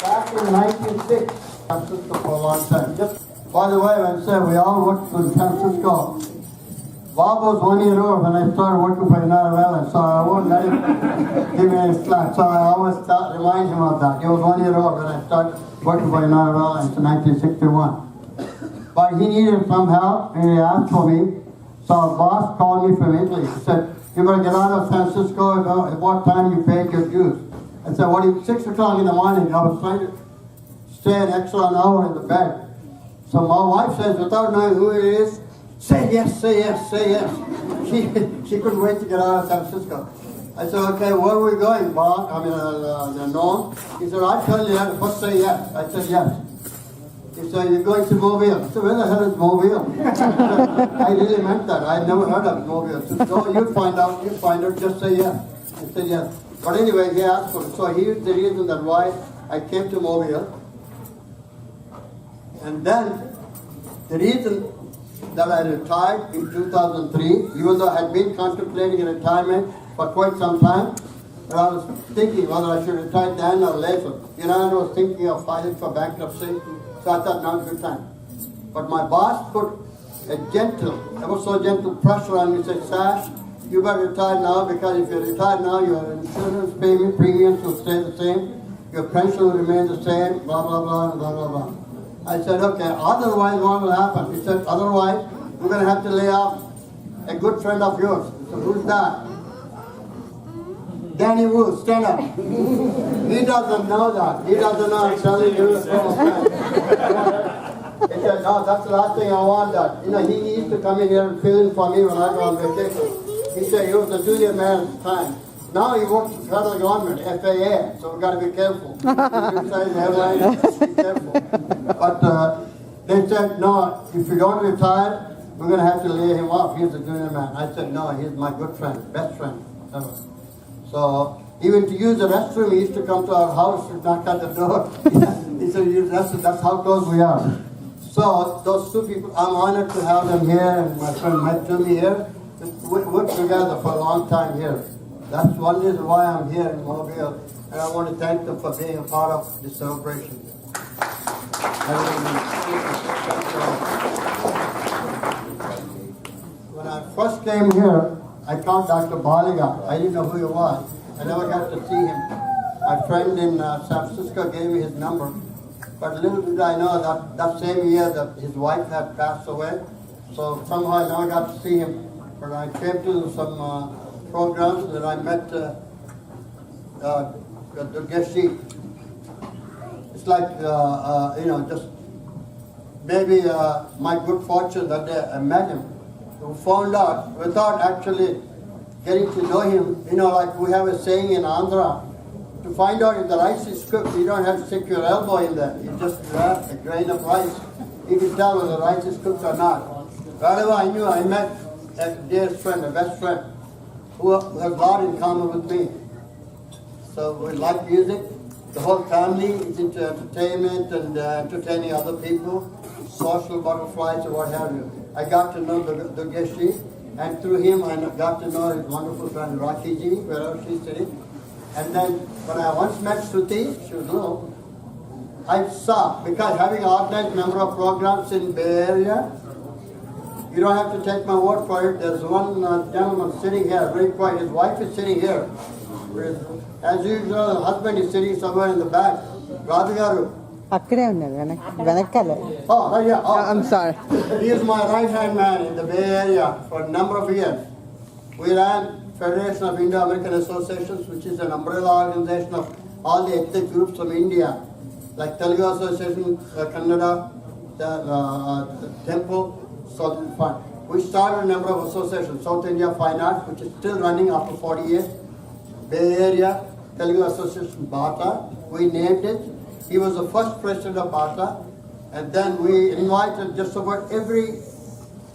Back in 1906, San Francisco for a long time. Just by the way, when I say we all worked in San Francisco, Bob was 1 year old when I started working for United Airlines, so I won't let him give me any slack. So I always remind him of that. He was 1 year old when I started working for United Airlines in 1961. But he needed some help, and he asked for me. So our boss called me from Italy. He said, "You're going to get out of San Francisco at what time you paid your dues?" I said, "What? 6 o'clock in the morning." I was trying to stay an extra hour in the bed. So my wife says, without knowing who it is, "Say yes, say yes, say yes." She couldn't wait to get out of San Francisco. I said, "Okay, where are we going, Bob?" The known. He said, "I told you that. First say yes." I said, "Yes." He said, "You're going to Mobile." I said, "Where the hell is Mobile?" I really meant that. I had never heard of Mobile. He said, "Oh, you find out, just say yes." I said, "Yes." But anyway, he asked for it. So here's the reason that why I came to Mobile. And then the reason that I retired in 2003, even though I had been contemplating retirement for quite some time, but I was thinking whether I should retire then or later. I was thinking of filing for bankruptcy, so I thought now's a good time. But my boss put a gentle, ever so gentle pressure on me, said, "Sash, you better retire now, because if you retire now, your insurance payment premiums will stay the same, your pension will remain the same, blah, blah, blah, blah, blah, blah." I said, "Okay, otherwise what will happen?" He said, "Otherwise, we're going to have to lay off a good friend of yours." I said, "Who's that?" "Danny Wu, stand up." He doesn't know that. He doesn't know I'm telling you. He said, "No, that's the last thing I want that." He used to come in here and fill in for me when I go on vacation. He said he was a junior man at the time. Now he works for the federal government, FAA, so we've got to be careful. Inside the airline, be careful. But they said, "No, if you don't retire, we're going to have to lay him off. He's a junior man." I said, "No, he's my good friend, best friend ever." So even to use the restroom, he used to come to our house and knock at the door. He said, "That's how close we are." So those two people, I'm honored to have them here, and my friend Mike Jimmy here. We worked together for a long time here. That's one reason why I'm here in Mobile, and I want to thank them for being a part of this celebration. When I first came here, I found Dr. Baliga. I didn't know who he was. I never got to see him. My friend in San Francisco gave me his number. But little did I know that same year that his wife had passed away. So somehow I never got to see him. But I came to some programs that I met the guest sheet. It's like, just maybe my good fortune that day I met him. We found out without actually getting to know him, like we have a saying in Andhra, to find out if the rice is cooked, you don't have to stick your elbow in there. You just grab a grain of rice. You can tell whether the rice is cooked or not. Wherever I knew, I met a dearest friend, a best friend, who has a lot in common with me. So we like music. The whole family is into entertainment and entertaining other people, social butterflies or what have you. I got to know the Geshi, and through him I got to know his wonderful friend Rocky Ji, wherever she's sitting. And then when I once met Shruti, she was little, I saw, because having organized a number of programs in Bay Area, you don't have to take my word for it. There's one gentleman sitting here, very quiet. His wife is sitting here. As usual, the husband is sitting somewhere in the back. Radhagaru. అక్కడే ఉన్నారు వెనకాల. Oh, right here. Oh. I'm sorry. He is my right-hand man in the Bay Area for a number of years. We ran Federation of Indo-American Associations, which is an umbrella organization of all the ethnic groups from India, like Telugu Association, Kannada, Temple, Southern Fund. We started a number of associations, South India Fine Arts, which is still running after 40 years, Bay Area, Telugu Association, Bata, we named it. He was the first president of Bata, and then we invited just about every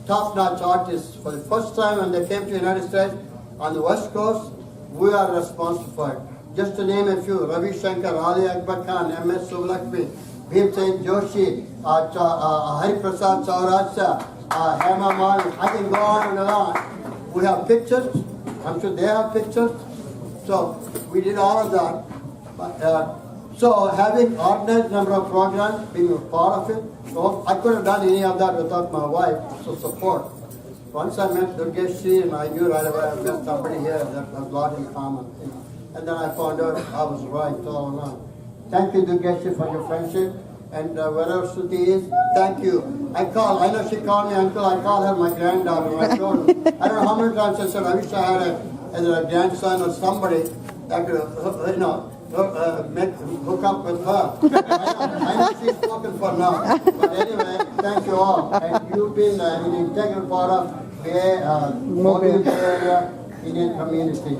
top-notch artist. For the first time when they came to the United States, on the West Coast, we are responsible for it. Just to name a few, Ravi Shankar, Ali Akbar Khan, M.S. Subbulakshmi, Bhim Singh Joshi, Hari Prasad Saurashtra, Hema Mali, I can go on and on. We have pictures, I'm sure they have pictures. So we did all of that. But, so having organized number of programs, being a part of it, so I couldn't have done any of that without my wife, so support. Once I met Durvasula and I knew right away I met somebody here that has a lot in common. And then I found out I was right all along. Thank you, Durvasula, for your friendship. And wherever Suti is, thank you. I know she called me uncle, I call her my granddaughter. I told her, I don't know how many times I said, I wish I had a grandson or somebody that could, hook up with her. I know she's spoken for now. But anyway, thank you all. And you've been an integral part of the Mobile Bay Area Indian community.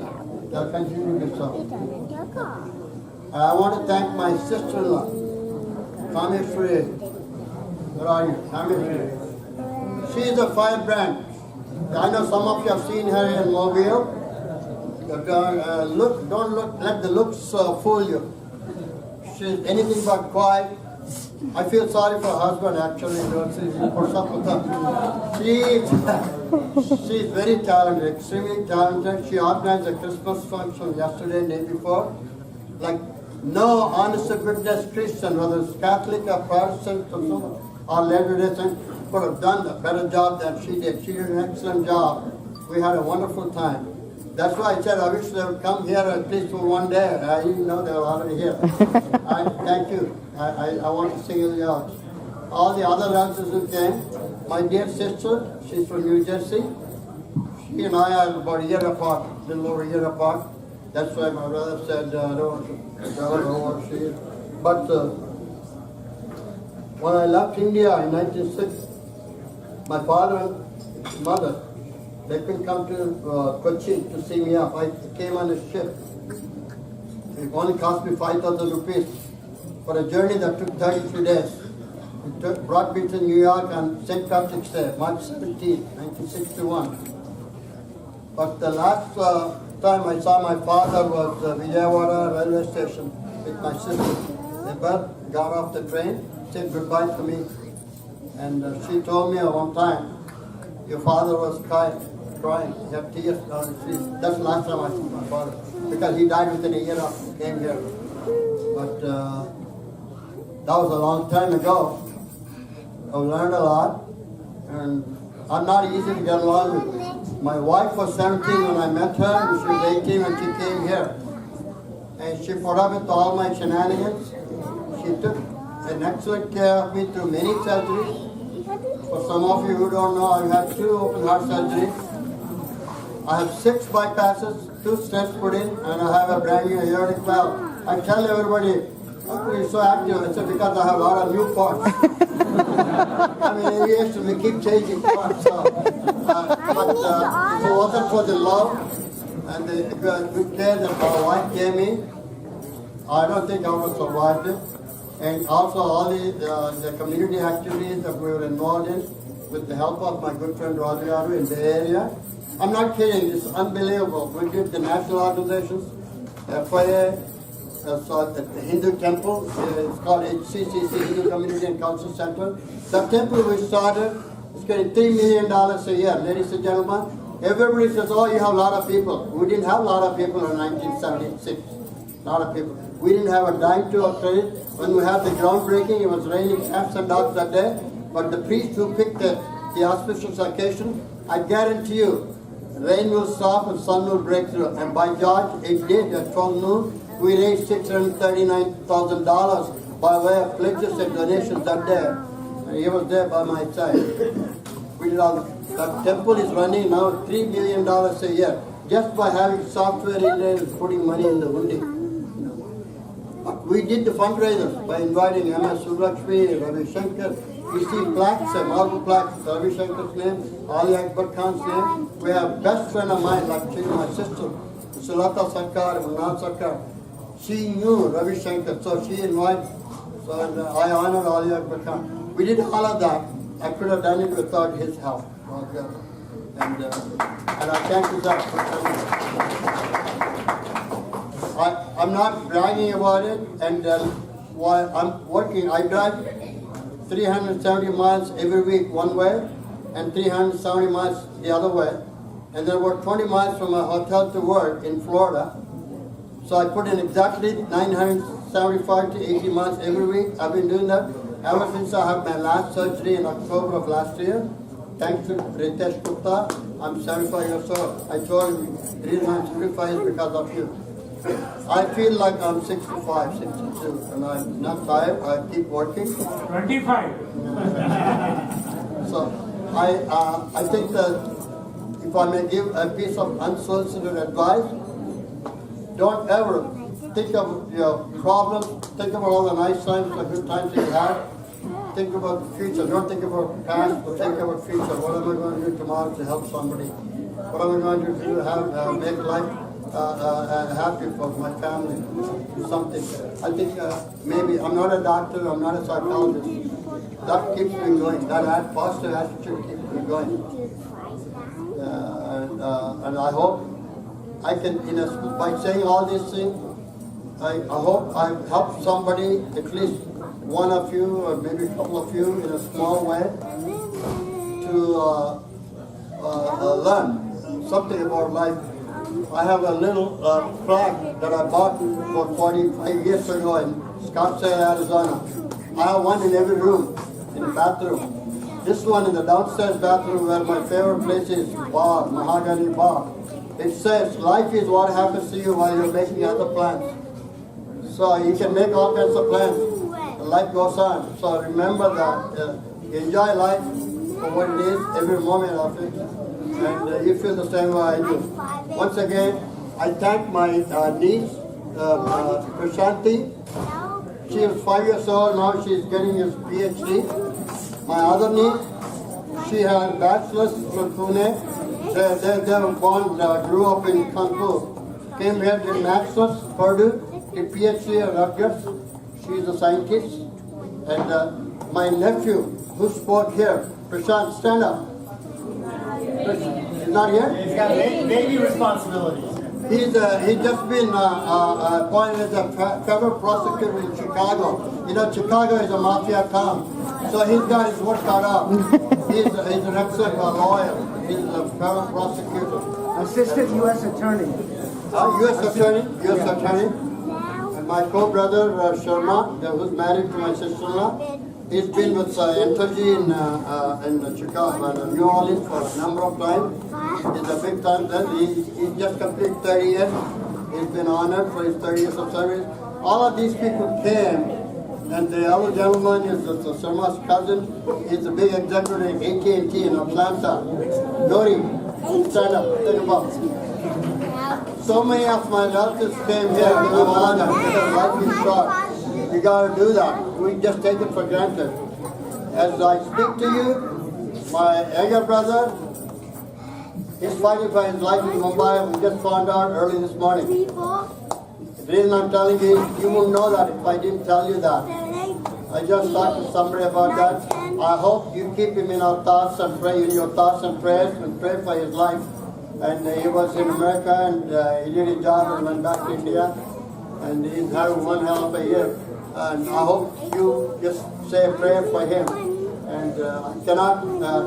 They'll continue to do so. I want to thank my sister-in-law, Kameshwari. Where are you? Kameshwari. She is a firebrand. I know some of you have seen her in Mobile. Don't let the looks fool you. She's anything but quiet. I feel sorry for her husband actually. He puts up with her. She's very talented, extremely talented. She organized a Christmas function yesterday, day before. Like no honest to goodness Christian, whether it's Catholic or Protestant or Latter-day Saint, could have done a better job than she did. She did an excellent job. We had a wonderful time. That's why I said I wish they would come here at least for one day. I didn't know they were already here. Thank you. I want to single you out. All the other relatives who came, my dear sister, she's from New Jersey. She and I are about a year apart, a little over a year apart. That's why my brother said, I don't want to tell her what she is. But when I left India in 1906, my father and mother, they couldn't come to Kochi to see me up. I came on a ship. It only cost me 5,000 rupees for a journey that took 32 days. It brought me to New York on St. Patrick's Day, March 17, 1961. But the last time I saw my father was Vijayawada railway station with my sister. They both got off the train, said goodbye to me. And she told me at one time, your father was crying. He had tears down his face. That's the last time I saw my father. Because he died within a year after he came here. But that was a long time ago. I learned a lot. And I'm not easy to get along with. My wife was 17 when I met her, and she was 18 when she came here. And she put up with all my shenanigans. She took an excellent care of me through many surgeries. For some of you who don't know, I've had 2 open heart surgeries. I have 6 bypasses, 2 stents put in, and I have a brand new aortic valve. I tell everybody, how are you so active? I said, because I have a lot of new parts. I mean, aviation, we keep changing parts. So it wasn't for the love and the good care that my wife gave me, I don't think I would have survived it. And also all the community activities that we were involved in with the help of my good friend Roger in the area. I'm not kidding, it's unbelievable. We did the national organizations, FIA, so the Hindu temple, it's called HCCC, Hindu Community and Culture Center. The temple we started is getting $3 million a year, ladies and gentlemen. Everybody says, oh, you have a lot of people. We didn't have a lot of people in 1976, a lot of people. We didn't have a dime to our credit. When we had the groundbreaking, it was raining cats and dogs that day. But the priest who picked the auspicious occasion, I guarantee you, rain will stop and sun will break through. And by George, it did. At 12 noon, we raised $639,000 by way of pledges and donations that day. And he was there by my side. We did all that temple is running now $3 million a year just by having software in there and putting money in the hundi. we did the fundraisers by inviting M.S. Subbulakshmi, Ravi Shankar. You see plaques, marble plaques, Ravi Shankar's name, Ali Akbar Khan's name. We have best friend of mine, like my sister, Sulata Sarkar, Munal Sarkar. She knew Ravi Shankar, so she invited. So I honored Ali Akbar Khan. We did all of that. I could have done it without his help. And I thank you that for coming. I'm not bragging about it, and while I'm working, I drive 370 miles every week one way, and 370 miles the other way. And then work 20 miles from my hotel to work in Florida. So I put in exactly 975 to 80 miles every week. I've been doing that ever since I had my last surgery in October of last year. Thanks to Ritesh Gupta, I'm 75 years old. I told him the reason I'm 75 is because of you. I feel like I'm 65, 62, and I'm not tired. I keep working. 25. So I think that if I may give a piece of unsolicited advice, don't ever think of your problems. Think about all the nice times, the good times that you had. Think about the future. Don't think about the past, but think about the future. What am I going to do tomorrow to help somebody? What am I going to do to make life happy for my family? Something. I think maybe I'm not a doctor. I'm not a psychologist. That keeps me going. That positive attitude keeps me going. And I hope I can, by saying all these things, I hope I've helped somebody, at least one of you, or maybe a couple of you, in a small way, to learn something about life. I have a little flag that I bought for 45 years ago in Scottsdale, Arizona. I have one in every room, in the bathroom. This one in the downstairs bathroom where my favorite place is, bar, mahogany bar. It says, life is what happens to you while you're making other plans. So you can make all kinds of plans. Life goes on. So remember that. Enjoy life for what it is, every moment of it. And you feel the same way I do. Once again, I thank my niece, Prashanti. She is 5 years old, now she's getting his PhD. My other niece, she has bachelor's from Pune. They were born, grew up in Kanpur. Came here, did master's, Purdue, did PhD at Rutgers. She's a scientist. And my nephew, who spoke here, Prashant, stand up. He's not here? He's got baby responsibilities. He's just been appointed as a federal prosecutor in Chicago. You know, Chicago is a mafia town. So he's got his work cut out. He's an excellent lawyer. He's a federal prosecutor. Assistant U.S. Attorney. U.S. Attorney. And my co-brother, Sharma, who's married to my sister-in-law, he's been with Entergy in Chicago, New Orleans for a number of times. He's a big time then. He just completed 30 years. He's been honored for his 30 years of service. All of these people came, and the other gentleman is Sharma's cousin. He's a big executive at AT&T in Atlanta. Nori, stand up, take a box. So many of my relatives came here to give honor because life is short. We got to do that. We just take it for granted. As I speak to you, my younger brother is fighting for his life in Mumbai. We just found out early this morning. The reason I'm telling you, you wouldn't know that if I didn't tell you that. I just talked to somebody about that. I hope you keep him in our thoughts and pray in your thoughts and prayers and pray for his life. And he was in America and he did his job and went back to India. And he's having one hell of a year. And I hope you just say a prayer for him. And I cannot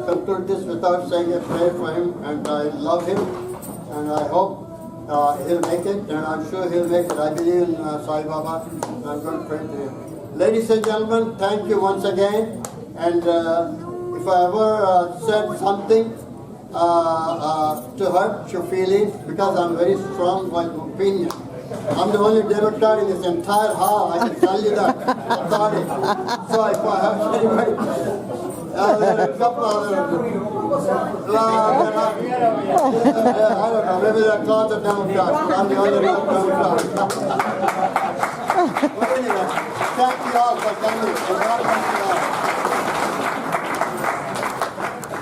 conclude this without saying a prayer for him. And I love him. And I hope he'll make it. And I'm sure he'll make it. I believe in Sai Baba. And I'm going to pray to him. Ladies and gentlemen, thank you once again. And if I ever said something to hurt your feelings, because I'm very strong with my opinion. I'm the only Democrat in this entire hall, I can tell you that authority. So if I have anybody, there are a couple of I don't know, maybe they're called the Democrats, but I'm the only Democrat. Well, anyway, thank you all for coming.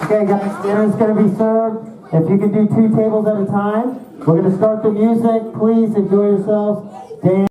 Okay, guys, dinner's going to be served. If you could do 2 tables at a time, we're going to start the music. Please enjoy yourselves. Dan